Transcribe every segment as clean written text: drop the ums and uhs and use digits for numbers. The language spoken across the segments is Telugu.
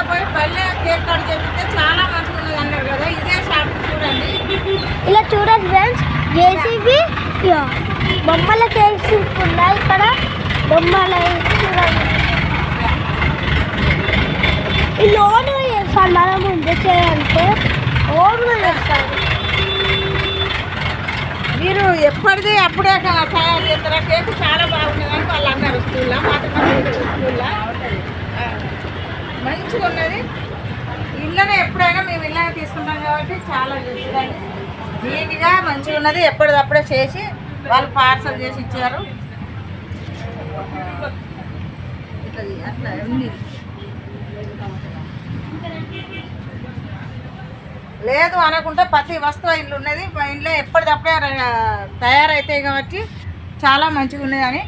పోయి పల్లె కేక్ కట్ చేపిస్తే చాలా మంచిగా ఉన్నది అన్నారు కదా. ఇదే షాప్ చూడండి. ఇలా చూడండి ఫ్రెండ్స్, జేసీబీ బొమ్మల కేక్స్ ఉన్నాయి ఇక్కడ. బొమ్మల చూడండి, ఈ ఓన్గా చేస్తాను మనం ముందు చేయాలంటే ఓన్గా చేస్తాను. మీరు ఎప్పటిది అప్పుడే తయారు చేస్తారా? కేక్ చాలా బాగున్నది అని వాళ్ళు అన్నారు స్కూల్లో, స్కూల్లో మంచిగా ఉన్నది. ఇళ్ళనే ఎప్పుడైనా మేము ఇళ్ళనే తీసుకుంటాం కాబట్టి చాలా చూడండి నీట్గా మంచిగా ఉన్నది. ఎప్పటిదప్పుడే చేసి వాళ్ళు పార్సల్ చేసి ఇచ్చారు. అట్లా ఉంది. లేదు అనకుండా ప్రతి వస్తువు ఇల్లు ఉన్నది. మా ఇంట్లో ఎప్పటిదప్పుడే తయారవుతాయి కాబట్టి చాలా మంచిగా ఉన్నదని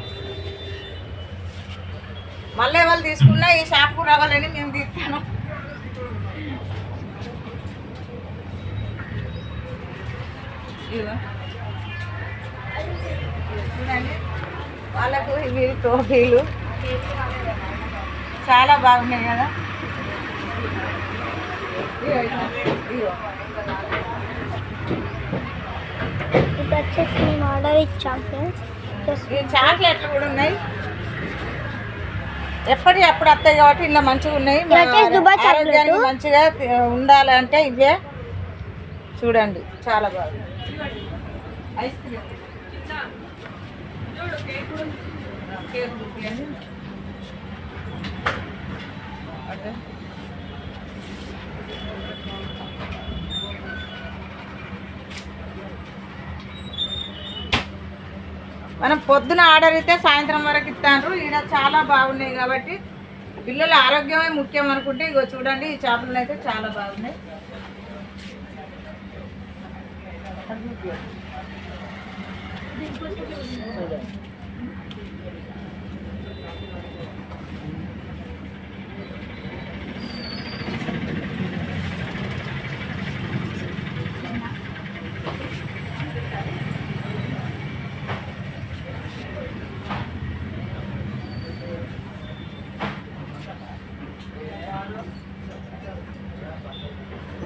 మళ్ళీ వాళ్ళు తీసుకున్నా ఈ షాప్కు రావాలని మేము తీస్తాను. చూడండి వాళ్ళకు ఇవి టోపీలు చాలా బాగున్నాయి కదా. ఇప్పుడు వచ్చేసి మేము ఆర్డర్ ఇచ్చాం ఫ్రెండ్స్. ఈ చాక్లెట్లు కూడా ఉన్నాయి. ఎప్పటి అప్పుడు వస్తాయి కాబట్టి ఇలా మంచిగా ఉన్నాయి. ఆరోగ్యానికి మంచిగా ఉండాలంటే ఇవే చూడండి చాలా బాగుంది. ఐస్ క్రీమ్ మనం పొద్దున ఆర్డర్ అయితే సాయంత్రం వరకు ఇస్తాను. ఈడ చాలా బాగున్నాయి కాబట్టి పిల్లల ఆరోగ్యమే ముఖ్యం అనుకుంటే ఇగో చూడండి ఈ చేపలు అయితే చాలా బాగున్నాయి.